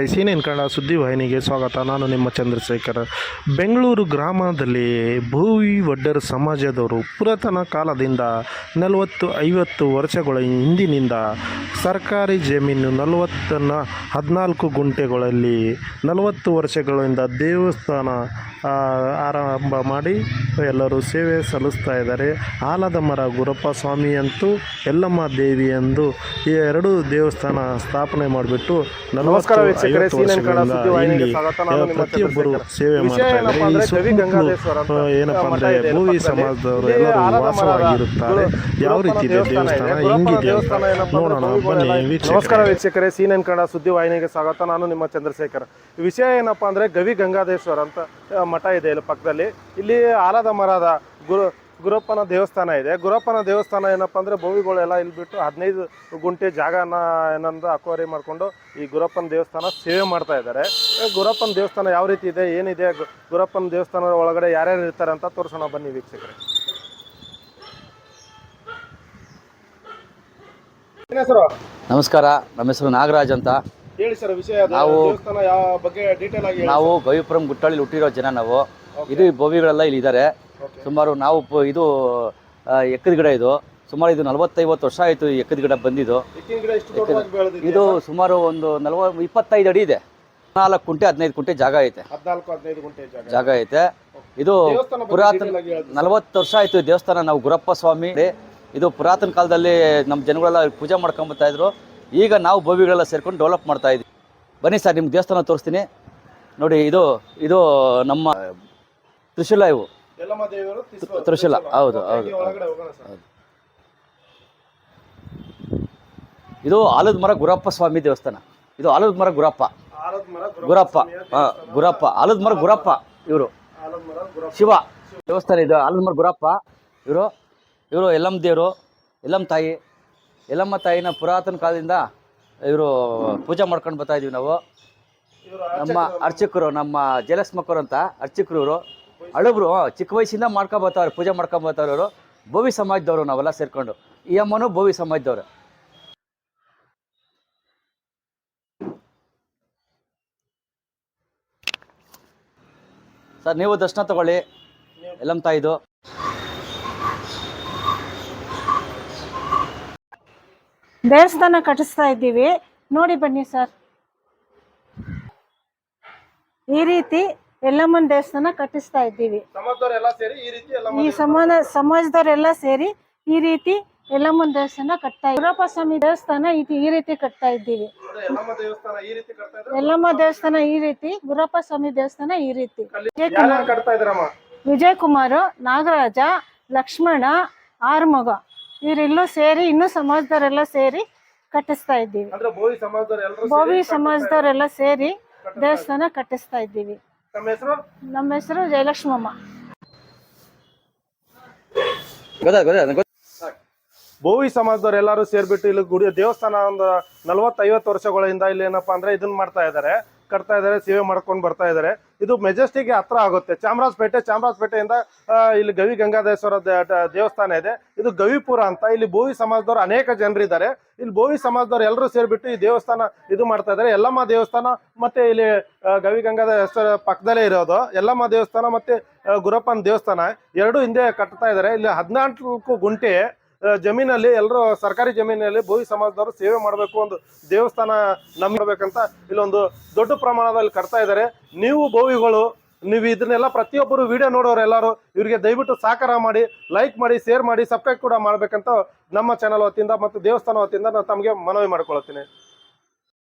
CNN Kannada ಸುದ್ದಿವಾಹಿನಿಗೆ ಸ್ವಾಗತ. ನಾನು ನಿಮ್ಮ ಚಂದ್ರಶೇಖರ್. ಬೆಂಗಳೂರು ಗ್ರಾಮದಲ್ಲಿ ಭೋವಿ ಒಡ್ಡರ ಸಮಾಜದವರು ಪುರಾತನ ಕಾಲದಿಂದ 40-50 ವರ್ಷಗಳ ಹಿಂದಿನಿಂದ ಸರ್ಕಾರಿ ಜಮೀನು 14 ಗುಂಟೆಗಳಲ್ಲಿ 40 ವರ್ಷಗಳಿಂದ ದೇವಸ್ಥಾನ ಆರಂಭ ಮಾಡಿ ಎಲ್ಲರೂ ಸೇವೆ ಸಲ್ಲಿಸ್ತಾ ಇದ್ದಾರೆ. ಆಲದ ಮರ ಗುರಪ್ಪ ಸ್ವಾಮಿ ಅಂತೂ ಎಲ್ಲಮ್ಮ ದೇವಿ ಎಂದು ಈ ಎರಡು ದೇವಸ್ಥಾನ ಸ್ಥಾಪನೆ ಮಾಡಿಬಿಟ್ಟು ಪ್ರತಿಯೊಬ್ಬರು ಸೇವೆ ಮಾಡ್ತಾ ಇದ್ದಾರೆ. ಏನಪ್ಪಾ ಅಂದ್ರೆ ಭೋವಿ ಸಮಾಜದವರು ಎಲ್ಲರೂ ವಾಸವಾಗಿರುತ್ತಾರೆ. ಯಾವ ರೀತಿ ಇದೆ ದೇವಸ್ಥಾನ, ಹಿಂಗಿದೆ ನೋಡೋಣ ಬನ್ನಿ. ನಮಸ್ಕಾರ ವೀಕ್ಷಕರೇ, CNN ಕನ್ನಡ ಸುದ್ದಿವಾಹಿನಿಗೆ ಸ್ವಾಗತ. ನಾನು ನಿಮ್ಮ ಚಂದ್ರಶೇಖರ್. ವಿಷಯ ಏನಪ್ಪಾ ಅಂದ್ರೆ ಗವಿ ಗಂಗಾಧೇಶ್ವರ ಅಂತ ಮಠ ಇದೆ ಇಲ್ಲಿ ಪಕ್ಕದಲ್ಲಿ. ಇಲ್ಲಿ ಆಲದ ಮರದ ಗುರಪ್ಪನ ದೇವಸ್ಥಾನ ಇದೆ. ಗುರಪ್ಪನ ದೇವಸ್ಥಾನ ಏನಪ್ಪ ಅಂದರೆ ಭೋವಿಗಳೆಲ್ಲ ಇಲ್ಲಿ ಬಿಟ್ಟು 15 ಗುಂಟೆ ಜಾಗನ ಏನಂದ್ರೆ ಅಕ್ವರಿ ಮಾಡಿಕೊಂಡು ಈ ಗುರಪ್ಪನ ದೇವಸ್ಥಾನ ಸೇವೆ ಮಾಡ್ತಾ ಇದ್ದಾರೆ. ಗುರಪ್ಪನ ದೇವಸ್ಥಾನ ಯಾವ ರೀತಿ ಇದೆ, ಏನಿದೆ, ಗುರಪ್ಪನ ದೇವಸ್ಥಾನದ ಒಳಗಡೆ ಯಾರ್ಯಾರು ಇರ್ತಾರೆ ಅಂತ ತೋರಿಸೋಣ ಬನ್ನಿ ವೀಕ್ಷಕರೇ. ನಮಸ್ಕಾರ, ನಮ್ಮ ಹೆಸರು ನಾಗರಾಜ್ ಅಂತ. ಹೇಳಿ ಸರ್ ವಿಷಯ. ನಾವು ದೇವಸ್ಥಾನ ಯಾವ ಬಗ್ಗೆ ಡೀಟೇಲ್ ಆಗಿ ನಾವು ಗವಿಪುರಂ ಗುಟ್ಟಳ್ಳಿ ಹುಟ್ಟಿರೋ ಜನ ನಾವು. ಇದು ಭೋವಿಗಳೆಲ್ಲ ಇಲ್ಲಿ ಇದ್ದಾರೆ. ಸುಮಾರು ನಾವು ಇದು ಎಕ್ಕದ ಗಿಡ, ಇದು ಸುಮಾರು ಇದು 40-50 ವರ್ಷ ಆಯಿತು ಈ ಎಕ್ಕದ ಗಿಡ ಬಂದಿದ್ದು. ಇದು ಸುಮಾರು ಒಂದು 25 ಅಡಿ ಇದೆ. 4 ಕುಂಟೆ 15 ಕುಂಟೆ ಜಾಗ ಐತೆ. 14-15 ಗುಂಟೆ ಜಾಗ ಐತೆ. ಇದು ಪುರಾತನ 40 ವರ್ಷ ಆಯಿತು ದೇವಸ್ಥಾನ. ನಾವು ಗುರಪ್ಪ ಸ್ವಾಮಿ, ಇದು ಪುರಾತನ ಕಾಲದಲ್ಲಿ ನಮ್ಮ ಜನಗಳೆಲ್ಲ ಪೂಜೆ ಮಾಡ್ಕೊಂಬತ್ತಾ ಇದ್ರು. ಈಗ ನಾವು ಭೋವಿಗಳೆಲ್ಲ ಸೇರ್ಕೊಂಡು ಡೆವಲಪ್ ಮಾಡ್ತಾ ಇದ್ವಿ. ಬನ್ನಿ ಸರ್, ನಿಮ್ಮ ದೇವಸ್ಥಾನ ತೋರಿಸ್ತೀನಿ ನೋಡಿ. ಇದು ನಮ್ಮ ತ್ರಿಶೂಲ, ಇವು ತ್ರಿಶೂಲ. ಹೌದು ಹೌದು ಹೌದು. ಇದು ಆಲದ ಮರ ಗುರಪ್ಪ ಸ್ವಾಮಿ ದೇವಸ್ಥಾನ. ಇದು ಆಲದ ಮರ ಗುರಪ್ಪ ಆಲದ ಮರ ಗುರಪ್ಪ ಇವರು ಶಿವ ದೇವಸ್ಥಾನ. ಇದು ಆಲದ ಮರ ಗುರಪ್ಪ. ಇವರು ಎಲ್ಲಮ್ಮ ದೇವರು, ಎಲ್ಲಮ್ಮ ತಾಯಿನ ಪುರಾತನ ಕಾಲದಿಂದ ಇವರು ಪೂಜೆ ಮಾಡ್ಕೊಂಡು ಬರ್ತಾ ಇದೀವಿ ನಾವು. ನಮ್ಮ ಅರ್ಚಕರು, ನಮ್ಮ ಜಲಸ್ಮಕ್ಕರು ಅಂತ ಅರ್ಚಕರು ಇವರು. ಹಳಬ್ರು ಚಿಕ್ಕ ವಯಸ್ಸಿಂದ ಮಾಡ್ಕೊಂಬರ್ತಾವ್ರೆ, ಪೂಜೆ ಮಾಡ್ಕೊಂಬರ್ತಾವ್ರೆ ಇವರು. ಭೋವಿ ಸಮಾಜದವರು ನಾವೆಲ್ಲ ಸೇರ್ಕೊಂಡು. ಈ ಅಮ್ಮನೂ ಭೋವಿ ಸಮಾಜದವ್ರು. ಸರ್ ನೀವು ದರ್ಶನ ತಗೊಳ್ಳಿ ಎಲ್ಲಮ್ಮ ತಾಯಿದು. ದೇವಸ್ಥಾನ ಕಟ್ಟಿಸ್ತಾ ಇದ್ದೀವಿ ನೋಡಿ, ಬನ್ನಿ ಸರ್. ಈ ರೀತಿ ಎಲ್ಲಮ್ಮನ ದೇವಸ್ಥಾನ ಕಟ್ಟಿಸ್ತಾ ಇದ್ದೀವಿ. ಈ ಸಮಾಜದವರೆಲ್ಲ ಸೇರಿ ಈ ರೀತಿ ಎಲ್ಲಮ್ಮನ ದೇವಸ್ಥಾನ ಕಟ್ತಾ ಇದ್ದೀವಿ. ಗುರಪ್ಪ ಸ್ವಾಮಿ ದೇವಸ್ಥಾನ ಈ ರೀತಿ ಕಟ್ತಾ ಇದ್ದೀವಿ. ಎಲ್ಲಮ್ಮ ದೇವಸ್ಥಾನ ಈ ರೀತಿ, ಗುರಪ್ಪ ಸ್ವಾಮಿ ದೇವಸ್ಥಾನ ಈ ರೀತಿ. ವಿಜಯ್ ಕುಮಾರ್, ನಾಗರಾಜ, ಲಕ್ಷ್ಮಣ, ಆರ್ಮಗ ಇವರೆಲ್ಲೂ ಸೇರಿ, ಇನ್ನೂ ಸಮಾಜದವರೆಲ್ಲ ಸೇರಿ ಕಟ್ಟಿಸ್ತಾ ಇದ್ದೀವಿ. ಭೋವಿ ಸಮಾಜದವರೆಲ್ಲ ಸೇರಿ ದೇವಸ್ಥಾನ ಕಟ್ಟಿಸ್ತಾ ಇದ್ದೀವಿ. ನಮ್ಮ ಹೆಸರು ಜಯಲಕ್ಷ್ಮಮ್ಮ. ಭೋವಿ ಸಮಾಜದವ್ರು ಎಲ್ಲರೂ ಸೇರ್ಬಿಟ್ಟು ಇಲ್ಲಿ ಗುಡಿ ದೇವಸ್ಥಾನ ಒಂದು 40-50 ವರ್ಷಗಳಿಂದ ಇಲ್ಲಿ ಏನಪ್ಪಾ ಅಂದ್ರೆ ಇದನ್ನ ಮಾಡ್ತಾ ಇದ್ದಾರೆ, ಕಟ್ತಾ ಇದ್ದಾರೆ, ಸೇವೆ ಮಾಡ್ಕೊಂಡು ಬರ್ತಾ ಇದ್ದಾರೆ. ಇದು ಮೆಜೆಸ್ಟಿಕ್ಗೆ ಹತ್ರ ಆಗುತ್ತೆ. ಚಾಮರಾಜಪೇಟೆಯಿಂದ ಇಲ್ಲಿ ಗವಿ ಗಂಗಾಧೇಶ್ವರ ದೇವಸ್ಥಾನ ಇದೆ. ಇದು ಗವಿಪುರ ಅಂತ. ಇಲ್ಲಿ ಭೋವಿ ಸಮಾಜದವ್ರು ಅನೇಕ ಜನರಿದ್ದಾರೆ. ಇಲ್ಲಿ ಭೋವಿ ಸಮಾಜದವ್ರು ಎಲ್ಲರೂ ಸೇರ್ಬಿಟ್ಟು ಈ ದೇವಸ್ಥಾನ ಇದು ಮಾಡ್ತಾ ಇದ್ದಾರೆ. ಎಲ್ಲಮ್ಮ ದೇವಸ್ಥಾನ ಮತ್ತೆ ಇಲ್ಲಿ ಗವಿ ಗಂಗಾಧೇಶ್ವರ ಪಕ್ಕದಲ್ಲೇ ಇರೋದು ಎಲ್ಲಮ್ಮ ದೇವಸ್ಥಾನ ಮತ್ತೆ ಗುರಪ್ಪನ ದೇವಸ್ಥಾನ ಎರಡು ಹಿಂದೆ ಕಟ್ತಾ ಇದ್ದಾರೆ. ಇಲ್ಲಿ 14 ಗುಂಟೆ ಜಮೀನಲ್ಲಿ ಎಲ್ಲರೂ ಸರ್ಕಾರಿ ಜಮೀನಲ್ಲಿ ಭೋವಿ ಸಮಾಜದವರು ಸೇವೆ ಮಾಡಬೇಕು, ಒಂದು ದೇವಸ್ಥಾನ ನಂಬಬೇಕಂತ ಇಲ್ಲೊಂದು ದೊಡ್ಡ ಪ್ರಮಾಣದಲ್ಲಿ ಕಟ್ತಾ ಇದ್ದಾರೆ. ನೀವು ಭೋವಿಗಳು, ನೀವು ಇದನ್ನೆಲ್ಲ ಪ್ರತಿಯೊಬ್ಬರು ವಿಡಿಯೋ ನೋಡೋರು ಎಲ್ಲರೂ ಇವರಿಗೆ ದಯವಿಟ್ಟು ಸಹಕಾರ ಮಾಡಿ, ಲೈಕ್ ಮಾಡಿ, ಶೇರ್ ಮಾಡಿ, ಸಬ್ಸ್ಕ್ರೈಬ್ ಕೂಡ ಮಾಡ್ಬೇಕಂತ ನಮ್ಮ ಚಾನಲ್ ವತಿಯಿಂದ ಮತ್ತು ದೇವಸ್ಥಾನ ವತಿಯಿಂದ ನಾನು ತಮಗೆ ಮನವಿ ಮಾಡ್ಕೊಳ್ತೀನಿ.